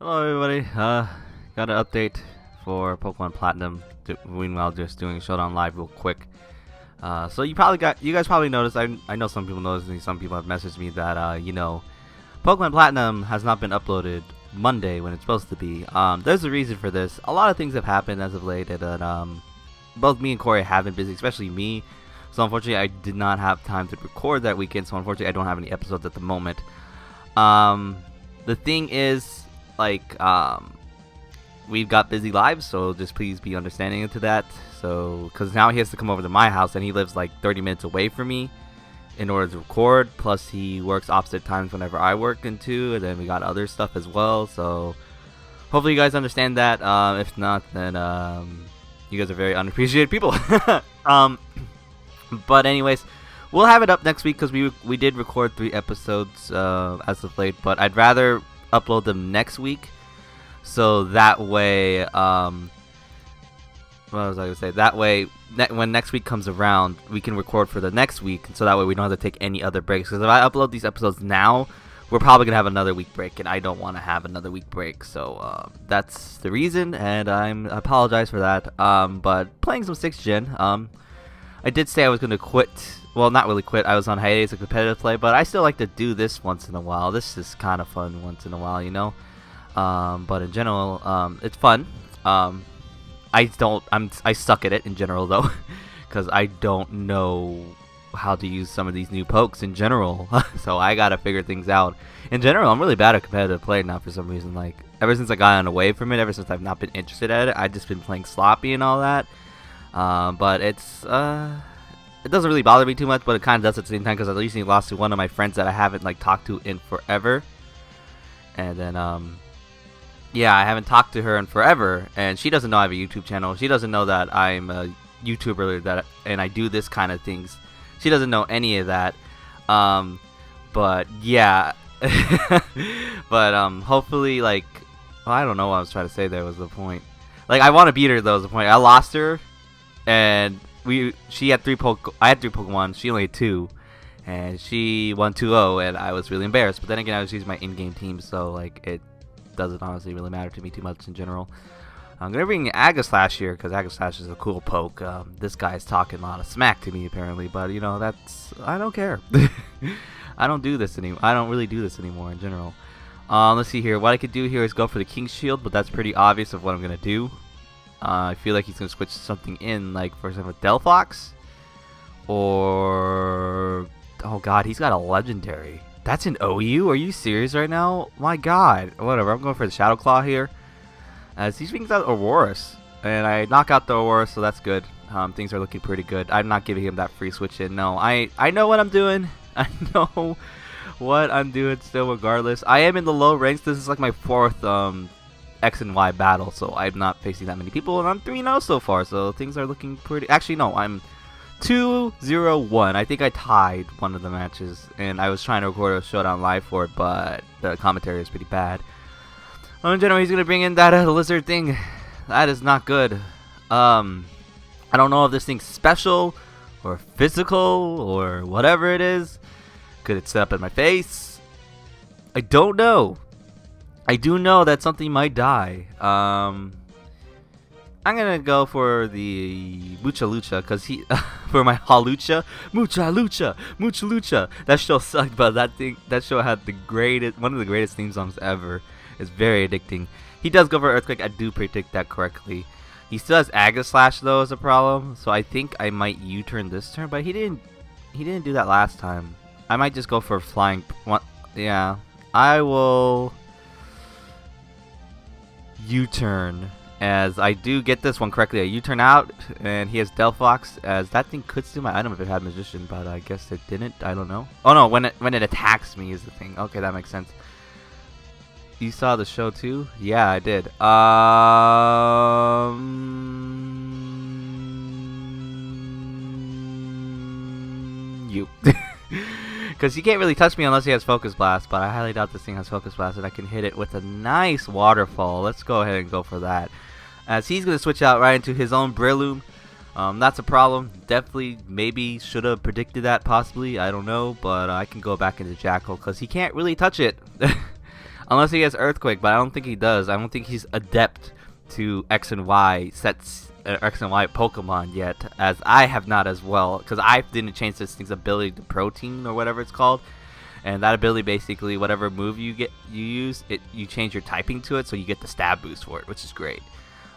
Hello everybody, got an update for Pokemon Platinum. Meanwhile, just doing Showdown live real quick. So you guys probably noticed. I know some people noticed, and some people have messaged me that Pokemon Platinum has not been uploaded Monday when it's supposed to be. There's a reason for this. A lot of things have happened as of late, and both me and Corey have been busy, especially me. So unfortunately, I did not have time to record that weekend. So unfortunately, I don't have any episodes at the moment. The thing is, we've got busy lives, so just please be understanding into that. So because now he has to come over to my house, and he lives like 30 minutes away from me in order to record, plus he works opposite times whenever I work into, and then we got other stuff as well. So hopefully you guys understand that. If not, then you guys are very unappreciated people. But anyways, we'll have it up next week because we did record 3 episodes as of late, but I'd rather upload them next week, so that way what was I gonna say, that way when next week comes around, we can record for the next week, so that way we don't have to take any other breaks, because if I upload these episodes now, we're probably gonna have another week break, and I don't want to have another week break. So that's the reason, and I apologize for that. But playing some 6th gen, I did say I was gonna quit. Well, not really quit. I was on hiatus of competitive play, but I still like to do this once in a while. This is kind of fun once in a while, you know. But in general, it's fun. I suck at it in general though, because I don't know how to use some of these new pokes in general. So I gotta figure things out. In general, I'm really bad at competitive play now for some reason. Like ever since I got away from it, ever since I've not been interested at it, I've just been playing sloppy and all that. But it doesn't really bother me too much, but it kind of does at the same time, because I recently lost to one of my friends that I haven't talked to in forever. And then yeah, I haven't talked to her in forever, and she doesn't know I have a YouTube channel. She doesn't know that I'm a YouTuber and I do this kind of things. She doesn't know any of that. But yeah, but hopefully, well, I don't know what I was trying to say. There was the point. I want to beat her though. Was the point. I lost her, and she had 3 I had 3 Pokemon, she only had 2, and she won 2-0, and I was really embarrassed. But then again, I was using my in-game team, so it doesn't honestly really matter to me too much in general. I'm gonna bring Aegislash here because Aegislash is a cool poke. This guy's talking a lot of smack to me apparently, but you know, I don't care. I don't do this anymore. I don't really do this anymore in general. Let's see here. What I could do here is go for the King's Shield, but that's pretty obvious of what I'm gonna do. I feel like he's going to switch something in, for example, Delphox. Or... oh god, he's got a legendary. That's an OU? Are you serious right now? My god. Whatever, I'm going for the Shadow Claw here. As he swings out Aurorus. And I knock out the Aurorus, so that's good. Things are looking pretty good. I'm not giving him that free switch in. No, I know what I'm doing. I know what I'm doing still regardless. I am in the low ranks. This is my 4th... X and Y battle, so I'm not facing that many people, and I'm 3-0 so far, so things are looking pretty. Actually, no, I'm 2-0-1. I think I tied one of the matches, and I was trying to record a Showdown live for it, but the commentary is pretty bad. In general, he's gonna bring in that lizard thing. That is not good. I don't know if this thing's special or physical or whatever it is. Could it set up in my face? I don't know. I do know that something might die. I'm gonna go for the Mucha Lucha because for my Halucha, Mucha Lucha. That show sucked, but that show had one of the greatest theme songs ever. It's very addicting. He does go for Earthquake. I do predict that correctly. He still has Aegislash though as a problem, so I think I might U-turn this turn, but he didn't do that last time. I might just go for Flying. Yeah, I will U-turn, as I do get this one correctly. I U-turn out, and he has Delphox, as that thing could steal my item if it had Magician, but I guess it didn't. I don't know. Oh no, when it attacks me is the thing. Okay, that makes sense. You saw the show too? Yeah, I did. You. Because he can't really touch me unless he has Focus Blast, but I highly doubt this thing has Focus Blast, and I can hit it with a nice Waterfall. Let's go ahead and go for that. As he's going to switch out right into his own Breloom. That's a problem. Definitely, maybe should have predicted that possibly. I don't know, but I can go back into Jackal because he can't really touch it. Unless he has Earthquake, but I don't think he does. I don't think he's adept to X and Y sets, X and Y Pokemon yet, as I have not as well, because I didn't change this thing's ability to Protein or whatever it's called, and that ability basically, whatever move you use, you change your typing to it, so you get the stab boost for it, which is great.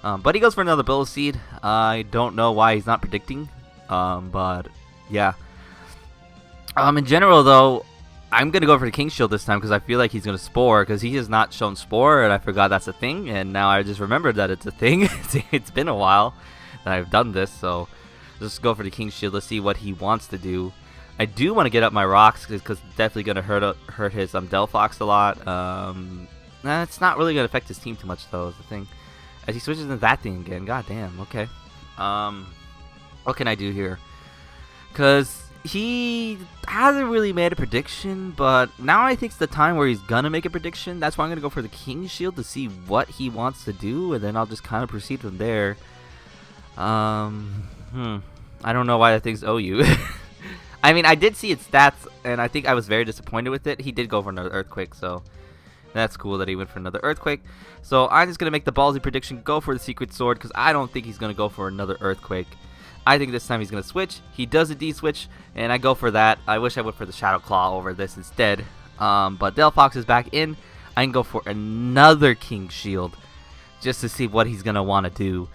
But he goes for another Bullet Seed. I don't know why he's not predicting, but yeah. In general though, I'm going to go for the King Shield this time because I feel like he's going to Spore, because he has not shown Spore, and I forgot that's a thing, and now I just remembered that it's a thing. It's been a while that I've done this, so just go for the King Shield. Let's see what he wants to do. I do want to get up my rocks because it's definitely going to hurt his Delphox a lot. It's not really going to affect his team too much though, is the thing. As he switches into that thing again, god damn, okay. What can I do here? Because he hasn't really made a prediction, but now I think it's the time where he's gonna make a prediction. That's why I'm gonna go for the King Shield to see what he wants to do, and then I'll just kind of proceed from there. I don't know why that thing's OU. I mean, I did see its stats, and I think I was very disappointed with it. He did go for another Earthquake, so that's cool that he went for another Earthquake. So I'm just gonna make the ballsy prediction, go for the Secret Sword, because I don't think he's gonna go for another Earthquake. I think this time he's going to switch. He does a D-switch, and I go for that. I wish I went for the Shadow Claw over this instead. But Delphox is back in. I can go for another King Shield just to see what he's going to want to do.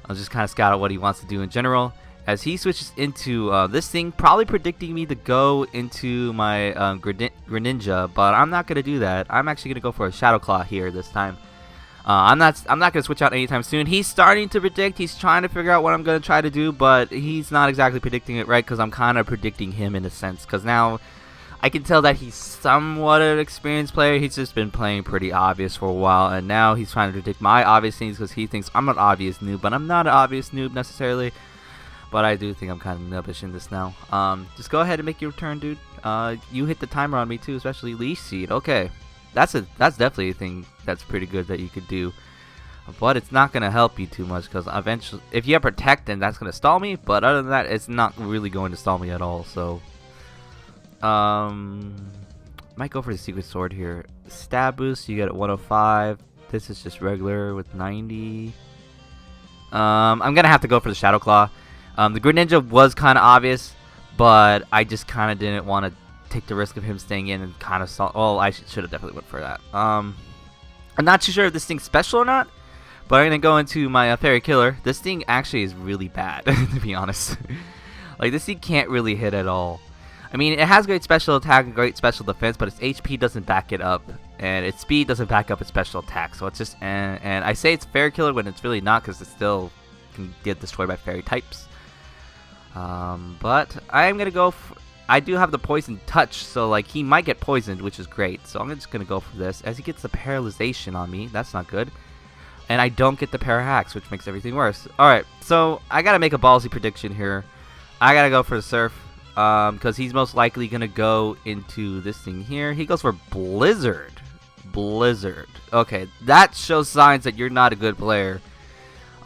I'll just kind of scout out what he wants to do in general. As he switches into this thing, probably predicting me to go into my Greninja, but I'm not going to do that. I'm actually going to go for a Shadow Claw here this time. I'm not going to switch out anytime soon. He's starting to predict. He's trying to figure out what I'm going to try to do, but he's not exactly predicting it right because I'm kind of predicting him in a sense. Because now I can tell that he's somewhat an experienced player. He's just been playing pretty obvious for a while, and now he's trying to predict my obvious things because he thinks I'm an obvious noob, but I'm not an obvious noob necessarily. But I do think I'm kind of nubbish in this now. Just go ahead and make your turn, dude. You hit the timer on me too, especially Leash Seed. Okay. That's definitely a thing that's pretty good that you could do, but it's not gonna help you too much because eventually, if you have Protect, then that's gonna stall me. But other than that, it's not really going to stall me at all. So, might go for the Secret Sword here. Stab boost, you get at 105. This is just regular with 90. I'm gonna have to go for the Shadow Claw. The Greninja was kind of obvious, but I just kind of didn't want to take the risk of him staying in and kind of saw. Well, I should have definitely went for that. I'm not too sure if this thing's special or not, but I'm gonna go into my Fairy Killer. This thing actually is really bad, to be honest. Like, this thing can't really hit at all. I mean, it has great special attack and great special defense, but its HP doesn't back it up, and its speed doesn't back up its special attack. So it's just, and I say it's Fairy Killer when it's really not, because it still can get destroyed by Fairy types. But I'm gonna go. I do have the Poison Touch, so like he might get poisoned, which is great. So I'm just gonna go for this. As he gets the Paralyzation on me, that's not good. And I don't get the Parahax, which makes everything worse. Alright, so I gotta make a ballsy prediction here. I gotta go for the Surf, because he's most likely gonna go into this thing here. He goes for Blizzard. Blizzard. Okay, that shows signs that you're not a good player.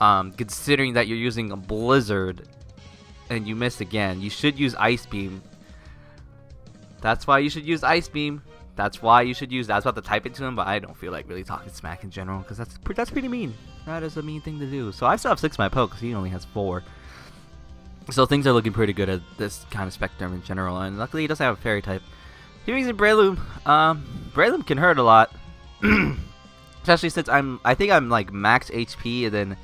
Considering that you're using a Blizzard and you miss again. You should use Ice Beam. That's why you should use Ice Beam. That's why you should use that. I was about to type it to him, but I don't feel like really talking smack in general, because that's pretty mean. That is a mean thing to do. So I still have 6 in my poke, because he only has 4. So things are looking pretty good at this kind of spectrum in general, and luckily he doesn't have a Fairy type. Here he's in Breloom. Breloom can hurt a lot, especially since I think I'm like max HP, and then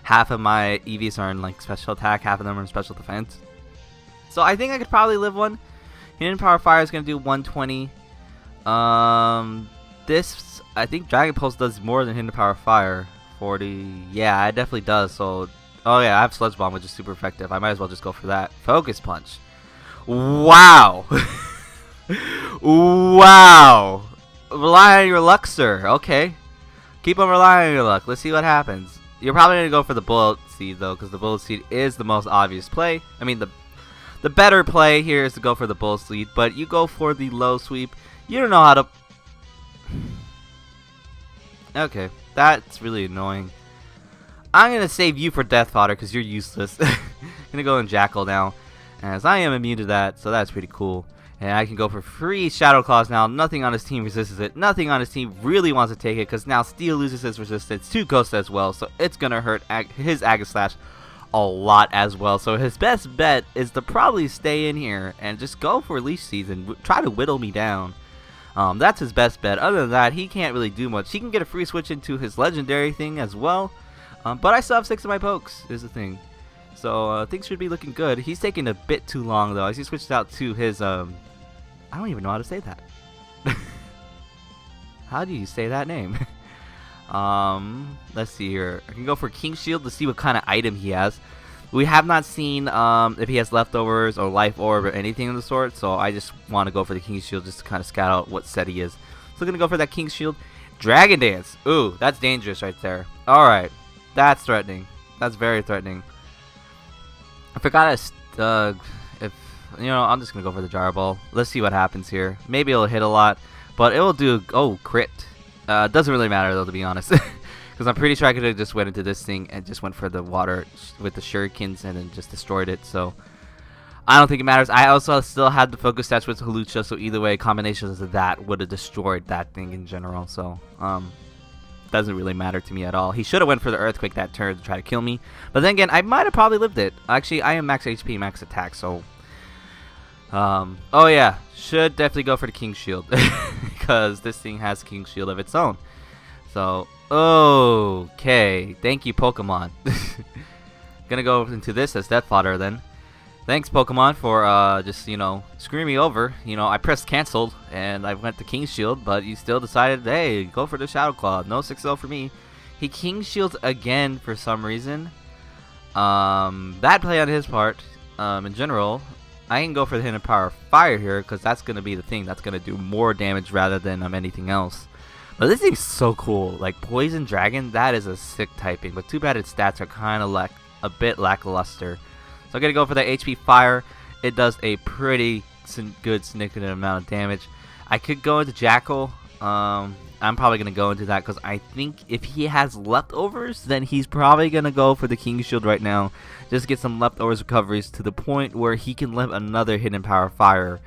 half of my EVs are in like special attack, half of them are in special defense. So I think I could probably live one. Hidden Power Fire is gonna do 120. This, I think Dragon Pulse does more than Hidden Power Fire. 40. Yeah, it definitely does. So, oh yeah, I have Sludge Bomb, which is super effective. I might as well just go for that. Focus Punch. Wow. Wow. Rely on your luck, sir. Okay. Keep on relying on your luck. Let's see what happens. You're probably gonna go for the Bullet Seed though, because the Bullet Seed is the most obvious play. I mean, the better play here is to go for the Bullet Seed, but you go for the low sweep. You don't know how to. Okay, that's really annoying. I'm gonna save you for Death Fodder because you're useless. Gonna go in Jackal now, as I am immune to that, so that's pretty cool. And I can go for free Shadow Claws now. Nothing on his team resists it. Nothing on his team really wants to take it, because now Steel loses his resistance to Ghost as well. So it's going to hurt his Aegislash a lot as well. So his best bet is to probably stay in here and just go for Leech Seeds and try to whittle me down. That's his best bet. Other than that, he can't really do much. He can get a free switch into his legendary thing as well. But I still have 6 of my pokes, is the thing. So things should be looking good. He's taking a bit too long, though, as he switched out to his... I don't even know how to say that. How do you say that name? Let's see here. I can go for King Shield to see what kind of item he has. We have not seen if he has leftovers or life orb or anything of the sort, so I just want to go for the King Shield just to kind of scout out what set he is. So I'm going to go for that King Shield. Dragon Dance. Ooh, that's dangerous right there. Alright, that's threatening. That's very threatening. I forgot if... You know, I'm just going to go for the Gyro Ball. Let's see what happens here. Maybe it'll hit a lot, but it will do... Oh, crit. Doesn't really matter, though, to be honest. Because I'm pretty sure I could have just went into this thing and just went for the water with the shurikens and then just destroyed it. So, I don't think it matters. I also still had the focus stats with Hawlucha, so either way, combinations of that would have destroyed that thing in general. So, doesn't really matter to me at all. He should have went for the Earthquake that turn to try to kill me. But then again, I might have probably lived it. Actually, I am max HP, max attack, so... oh yeah, should definitely go for the King Shield because this thing has King Shield of its own. So, okay, thank you, Pokemon. Gonna go into this as Death Fodder then. Thanks, Pokemon, for just, you know, screwing me over. You know, I pressed cancelled and I went to King Shield, but you still decided, hey, go for the Shadow Claw. No 6-0 for me. He King Shields again for some reason. Bad play on his part. In general. I can go for the Hidden Power of Fire here, because that's going to be the thing that's going to do more damage rather than anything else. But this thing's so cool. Like, Poison Dragon, that is a sick typing. But too bad its stats are kind of like a bit lackluster. So I'm going to go for the HP Fire. It does a pretty good significant amount of damage. I could go into Jackal. I'm probably going to go into that because I think if he has leftovers, then he's probably going to go for the King Shield right now. Just get some leftovers recoveries to the point where he can live another Hidden Power Fire.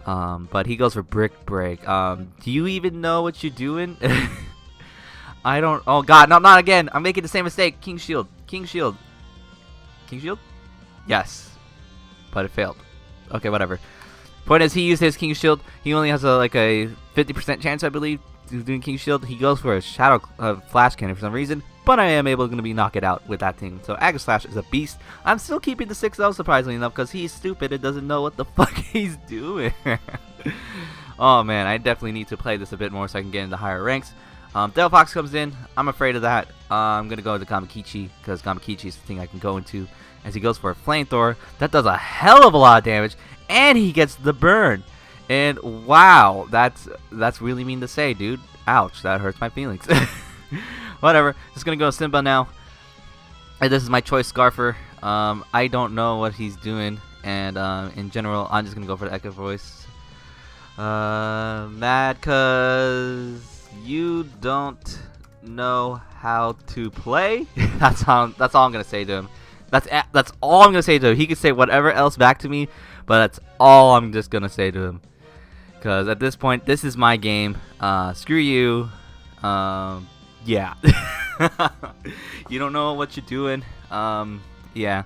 But he goes for Brick Break. Do you even know what you're doing? I don't... Oh god, no, not again. I'm making the same mistake. King Shield. King Shield. King Shield? Yes. But it failed. Okay, whatever. Point is, he used his King Shield. He only has like a 50% chance, I believe, doing King Shield. He goes for a Shadow Flash Cannon for some reason, but I am able to be knock it out with that thing. So Aegislash is a beast. I'm still keeping the 6-0 surprisingly enough because he's stupid and doesn't know what the fuck he's doing. Oh man, I definitely need to play this a bit more so I can get into higher ranks. Delphox comes in. I'm afraid of that. I'm gonna go into Kamakichi because Kamakichi is the thing I can go into. As he goes for a Flamethrower, that does a hell of a lot of damage, and he gets the burn. And wow, that's really mean to say, dude. Ouch, that hurts my feelings. Whatever, just gonna go Simba now. And this is my choice Scarfer. I don't know what he's doing, and in general, I'm just gonna go for the Echo Voice. Mad, cause you don't know how to play. That's all I'm gonna say to him. That's all I'm gonna say to him. He can say whatever else back to me, but that's all I'm just gonna say to him. Because at this point, this is my game. Screw you. Yeah. You don't know what you're doing. Yeah.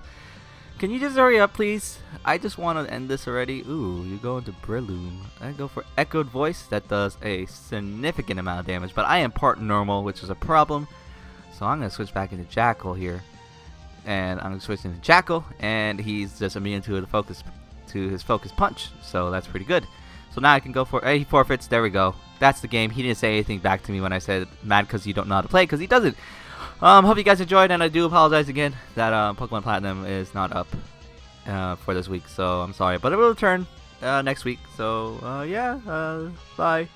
Can you just hurry up, please? I just want to end this already. Ooh, you go into Breloom. I go for Echoed Voice. That does a significant amount of damage, but I am part normal, which is a problem. So I'm going to switch back into Jackal here. And I'm going to switch into Jackal, and he's just immune to his focus punch. So that's pretty good. So now I can go for... He forfeits. There we go. That's the game. He didn't say anything back to me when I said mad because you don't know how to play, because he doesn't. Hope you guys enjoyed, and I do apologize again that Pokemon Platinum is not up for this week. So I'm sorry, but it will return next week. So yeah, bye.